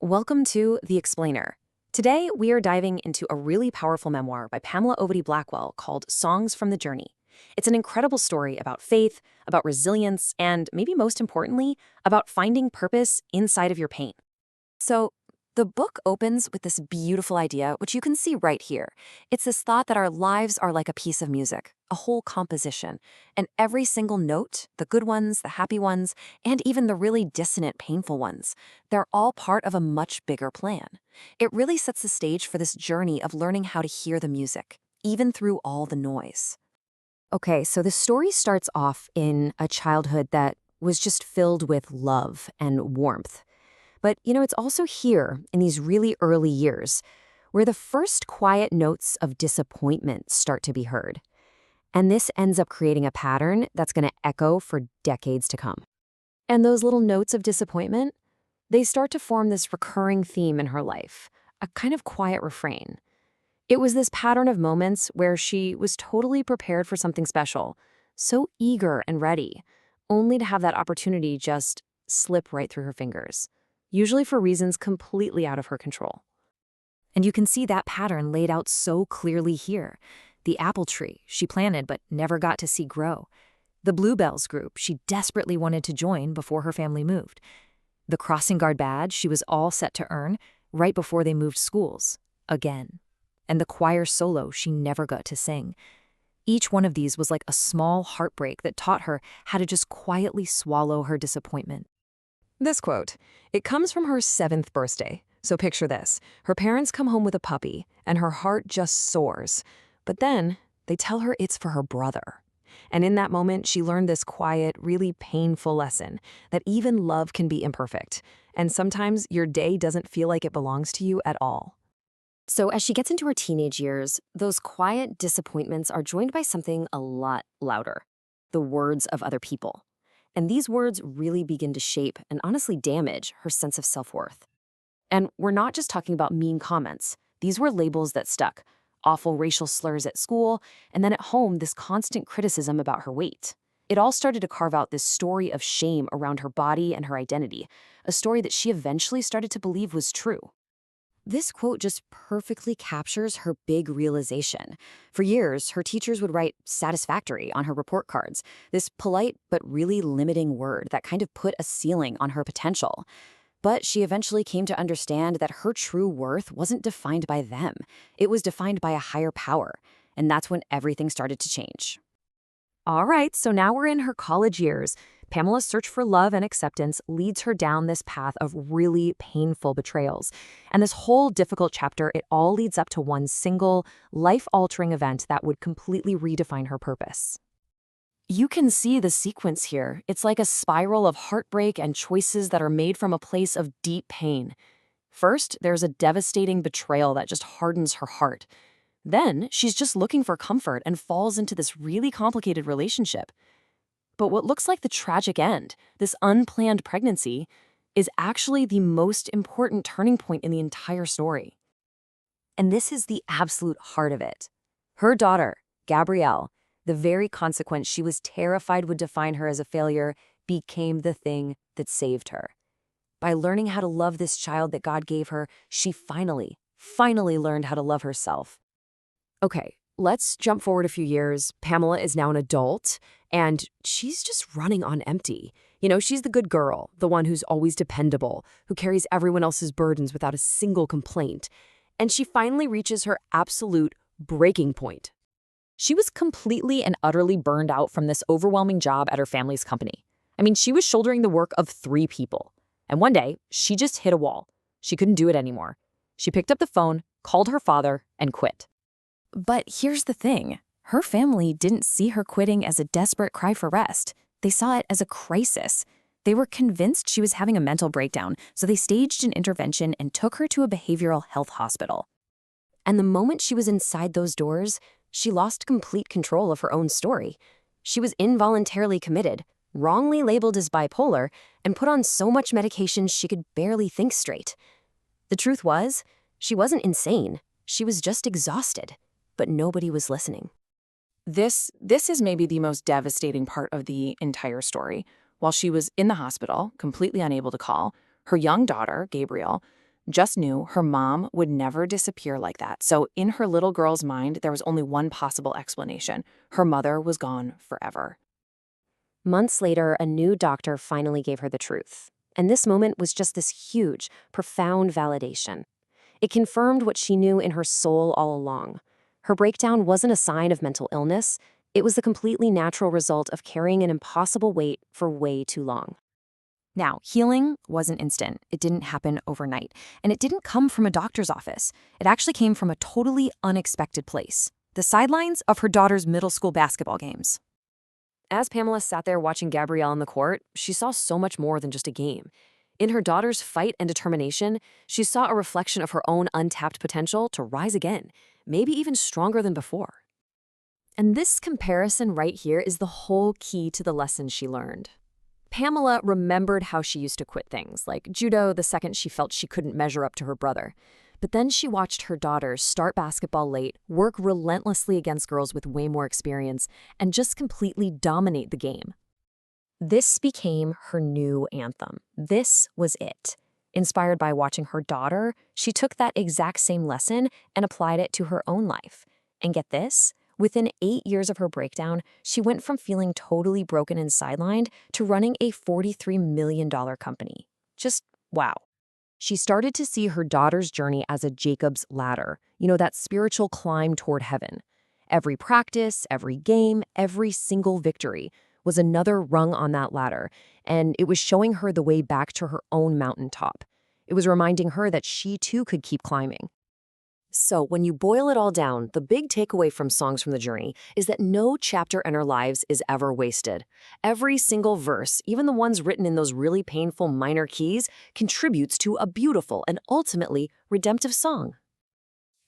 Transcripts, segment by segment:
Welcome to The Explainer. Today, we are diving into a really powerful memoir by Pamela Ovitie Blackwell called Songs from the Journey. It's an incredible story about faith, about resilience, and maybe most importantly, about finding purpose inside of your pain. So, the book opens with this beautiful idea, which you can see right here. It's this thought that our lives are like a piece of music, a whole composition, and every single note, the good ones, the happy ones, and even the really dissonant, painful ones, they're all part of a much bigger plan. It really sets the stage for this journey of learning how to hear the music, even through all the noise. Okay, so the story starts off in a childhood that was just filled with love and warmth. But, it's also here, in these really early years, where the first quiet notes of disappointment start to be heard. And this ends up creating a pattern that's going to echo for decades to come. And those little notes of disappointment, they start to form this recurring theme in her life, a kind of quiet refrain. It was this pattern of moments where she was totally prepared for something special, so eager and ready, only to have that opportunity just slip right through her fingers, usually for reasons completely out of her control. And you can see that pattern laid out so clearly here. The apple tree she planted but never got to see grow. The Bluebells group she desperately wanted to join before her family moved. The crossing guard badge she was all set to earn right before they moved schools, again. And the choir solo she never got to sing. Each one of these was like a small heartbreak that taught her how to just quietly swallow her disappointment. This quote, it comes from her 7th birthday. So picture this. Her parents come home with a puppy, and her heart just soars. But then they tell her it's for her brother. And in that moment, she learned this quiet, really painful lesson that even love can be imperfect. And sometimes your day doesn't feel like it belongs to you at all. So as she gets into her teenage years, those quiet disappointments are joined by something a lot louder, the words of other people. And these words really begin to shape and honestly damage her sense of self-worth. And we're not just talking about mean comments. These were labels that stuck. Awful racial slurs at school, and then at home, this constant criticism about her weight. It all started to carve out this story of shame around her body and her identity, a story that she eventually started to believe was true. This quote just perfectly captures her big realization. For years, her teachers would write satisfactory on her report cards, this polite but really limiting word that kind of put a ceiling on her potential. But she eventually came to understand that her true worth wasn't defined by them. It was defined by a higher power, and that's when everything started to change. All right, so now we're in her college years. Pamela's search for love and acceptance leads her down this path of really painful betrayals. And this whole difficult chapter, it all leads up to one single, life-altering event that would completely redefine her purpose. You can see the sequence here. It's like a spiral of heartbreak and choices that are made from a place of deep pain. First, there's a devastating betrayal that just hardens her heart. Then, she's just looking for comfort and falls into this really complicated relationship. But what looks like the tragic end, this unplanned pregnancy, is actually the most important turning point in the entire story. And this is the absolute heart of it. Her daughter, Gabrielle, the very consequence she was terrified would define her as a failure, became the thing that saved her. By learning how to love this child that God gave her, she finally learned how to love herself. Okay, let's jump forward a few years. Pamela is now an adult, and she's just running on empty. She's the good girl, the one who's always dependable, who carries everyone else's burdens without a single complaint. And she finally reaches her absolute breaking point. She was completely and utterly burned out from this overwhelming job at her family's company. She was shouldering the work of 3 people. And one day, she just hit a wall. She couldn't do it anymore. She picked up the phone, called her father, and quit. But here's the thing. Her family didn't see her quitting as a desperate cry for rest. They saw it as a crisis. They were convinced she was having a mental breakdown, so they staged an intervention and took her to a behavioral health hospital. And the moment she was inside those doors, she lost complete control of her own story. She was involuntarily committed, wrongly labeled as bipolar, and put on so much medication she could barely think straight. The truth was, she wasn't insane. She was just exhausted. But nobody was listening. This is maybe the most devastating part of the entire story. While she was in the hospital, completely unable to call, her young daughter, Gabrielle, just knew her mom would never disappear like that. So in her little girl's mind, there was only one possible explanation. Her mother was gone forever. Months later, a new doctor finally gave her the truth. And this moment was just this huge, profound validation. It confirmed what she knew in her soul all along. Her breakdown wasn't a sign of mental illness. It was the completely natural result of carrying an impossible weight for way too long. Now, healing wasn't instant. It didn't happen overnight. And it didn't come from a doctor's office. It actually came from a totally unexpected place: the sidelines of her daughter's middle school basketball games. As Pamela sat there watching Gabrielle on the court, she saw so much more than just a game. In her daughter's fight and determination, she saw a reflection of her own untapped potential to rise again, maybe even stronger than before. And this comparison right here is the whole key to the lesson she learned. Pamela remembered how she used to quit things, like judo, the second she felt she couldn't measure up to her brother. But then she watched her daughters start basketball late, work relentlessly against girls with way more experience, and just completely dominate the game. This became her new anthem. This was it. Inspired by watching her daughter, she took that exact same lesson and applied it to her own life. And get this? Within 8 years of her breakdown, she went from feeling totally broken and sidelined to running a $43 million company. Just wow. She started to see her daughter's journey as a Jacob's ladder, that spiritual climb toward heaven. Every practice, every game, every single victory was another rung on that ladder, and it was showing her the way back to her own mountaintop. It was reminding her that she too could keep climbing. So when you boil it all down, the big takeaway from Songs from the Journey is that no chapter in our lives is ever wasted. Every single verse, even the ones written in those really painful minor keys, contributes to a beautiful and ultimately redemptive song.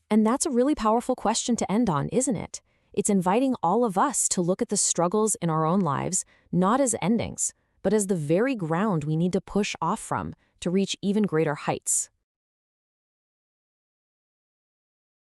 And that's a really powerful question to end on, isn't it? It's inviting all of us to look at the struggles in our own lives, not as endings, but as the very ground we need to push off from to reach even greater heights.